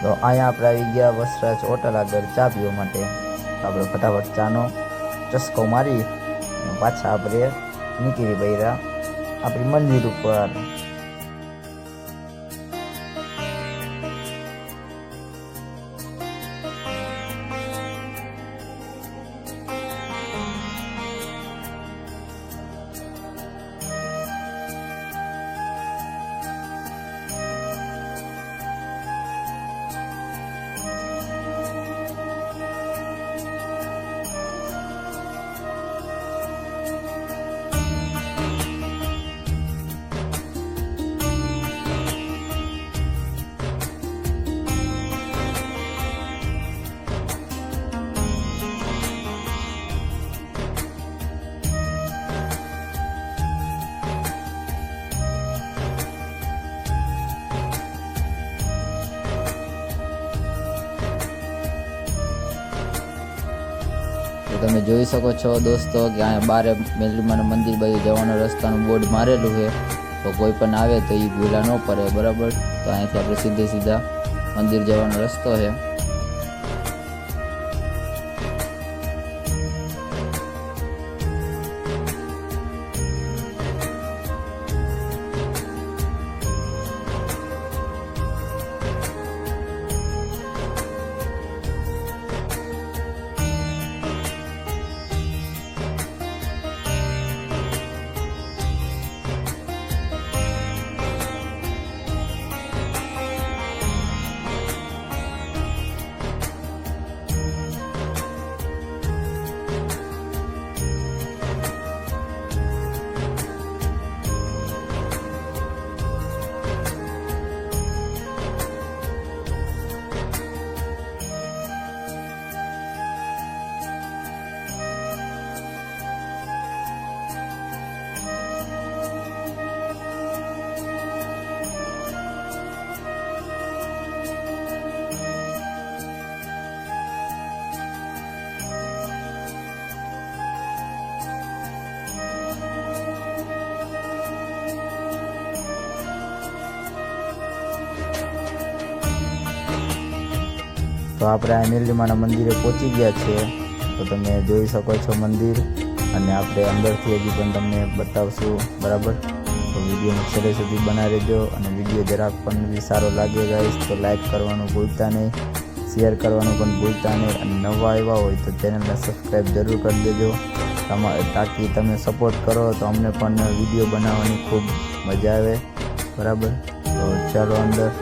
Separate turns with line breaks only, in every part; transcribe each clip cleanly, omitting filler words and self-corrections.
તો અહીંયા આપણે આવી ગયા વસરાજ હોટલ આગળ ચા પીવા માટે. આપણે ફટાફટ ચાનો ચસ્કો મારી અને પાછા આપણે નીકળી પડ્યા આપણી મંદિર ઉપર. તો તમે જોઈ શકો છો દોસ્તો કે અહીંયા બારે મેલડીમાના મંદિર બાજુ જવાનો રસ્તાનું બોર્ડ મારેલું છે. તો કોઈ પણ આવે તો એ ભૂલા ન પડે, બરાબર. તો અહીંથી આપણે સીધા મંદિર જવાનો રસ્તો છે. તો આપણે આ મેલડીમાના મંદિરે પહોંચી ગયા છીએ. તો તમે જોઈ શકો છો મંદિર, અને આપણે અંદરથી હજી પણ તમને બતાવશું, બરાબર. તો વિડીયોને છેલ્લે સુધી બનાવી રહેજો, અને વિડીયો જરાક પણ બી સારો લાગે ગાઈસ તો લાઈક કરવાનું ભૂલતા નહીં, શેર કરવાનું પણ ભૂલતા નહીં, અને નવા આવ્યા હોય તો ચેનલને સબસ્ક્રાઈબ જરૂર કરી દેજો તાકી તમે સપોર્ટ કરો તો અમને પણ વિડીયો બનાવવાની ખૂબ મજા આવે, બરાબર. તો ચાલો અંદર.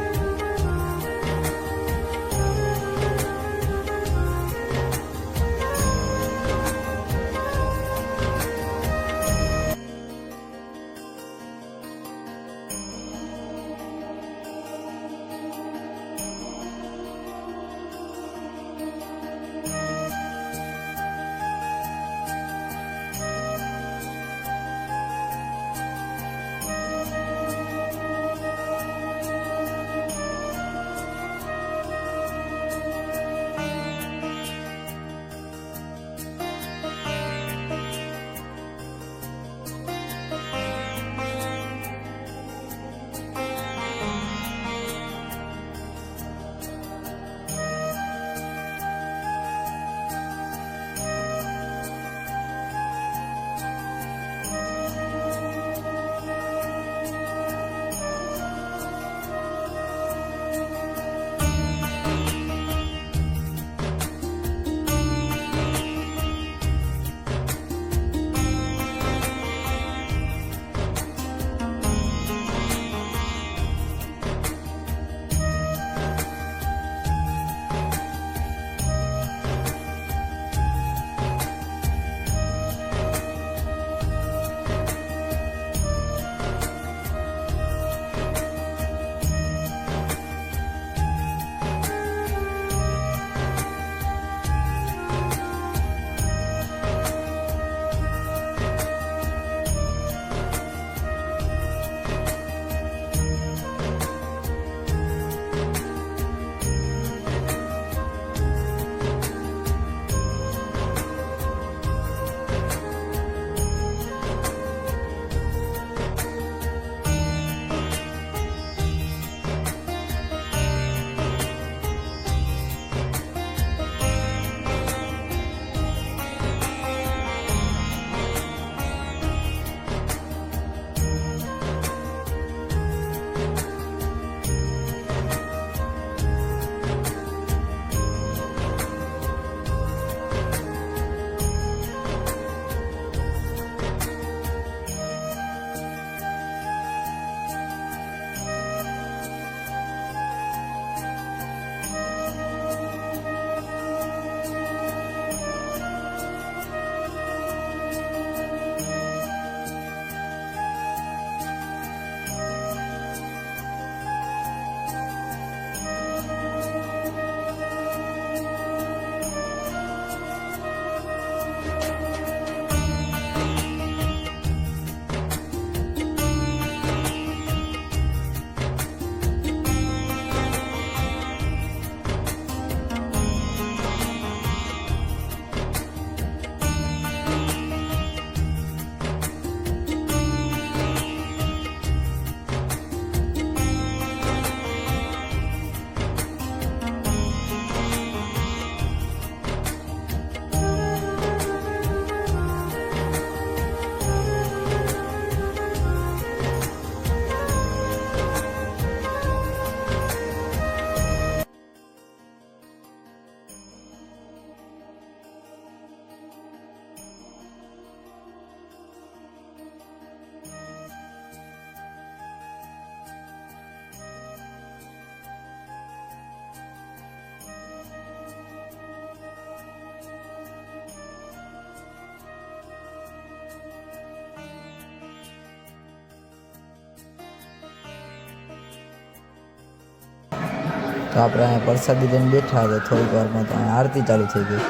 તો આપણે અહીંયા પ્રસાદી લઈને બેઠા હતા, થોડીક વારમાં તો અહીંયા આરતી ચાલુ થઈ ગઈ.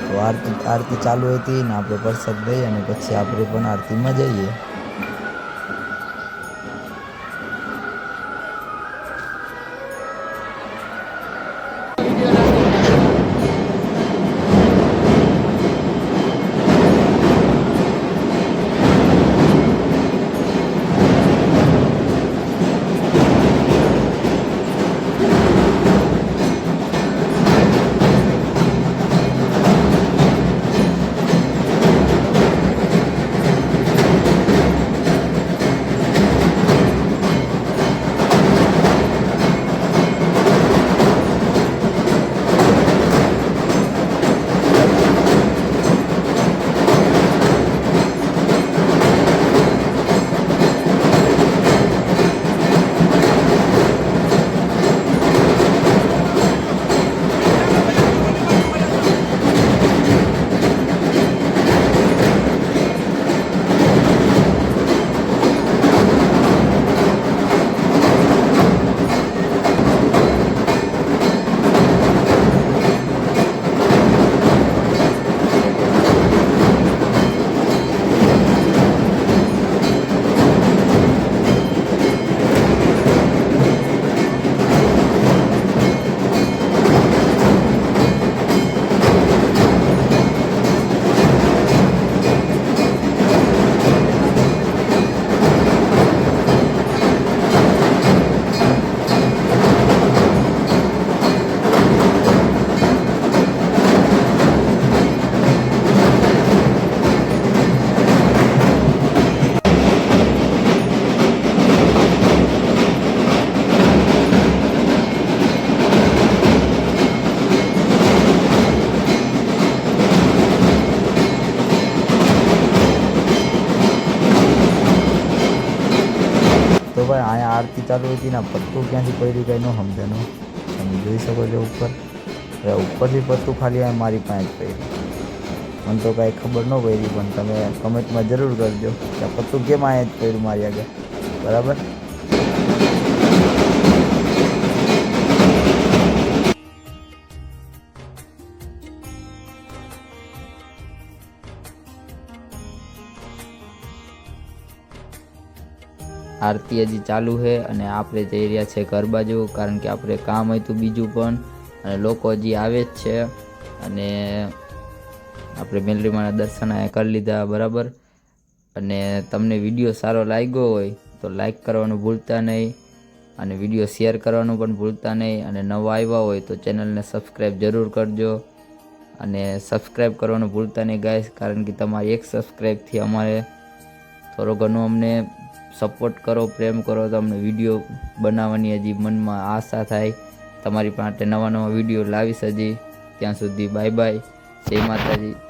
તો આરતી ચાલુ હતી ને આપણે પ્રસાદ લઈ અને પછી આપણે પણ આરતીમાં જઈએ. તો ભાઈ અહીંયા આરતી ચાલુ હતી ને પત્તું ક્યાંથી પડ્યું કંઈ ન સમજાનું. તમે જોઈ શકો છો ઉપરથી પત્તું ખાલી અહીંયા મારી પાસે જ પડ્યું. મને તો કાંઈ ખબર ન પડી, પણ તમે કમેન્ટમાં જરૂર કરજો કે આ પત્તું કેમ અહીંયા જ પડ્યું મારી આગળ. બરાબર. આરતી હજી ચાલુ છે અને આપણે જઈ રહ્યા છે ઘર બાજુ, કારણ કે આપણે કામ હતું બીજું પણ, અને લોકો હજી આવે જ છે. અને આપણે મેલડીમાના દર્શન અહીંયા કરી લીધા. બરાબર. અને તમને વિડીયો સારો લાગ્યો હોય તો લાઈક કરવાનું ભૂલતા નહીં, અને વિડીયો શેર કરવાનું પણ ભૂલતા નહીં. અને નવા આવ્યા હોય તો ચેનલને સબસ્ક્રાઈબ જરૂર કરજો, અને સબસ્ક્રાઈબ કરવાનું ભૂલતા નહીં ગાઈસ, કારણ કે તમારી એક સબસ્ક્રાઈબથી અમારે થોડો ઘણો અમને સપોર્ટ કરો, પ્રેમ કરો તો અમને વિડીયો બનાવવાની હજી મનમાં આશા થાય. તમારી પાસે નવા વિડીયો લાવીશ હજી. ત્યાં સુધી બાય બાય, જય માતાજી.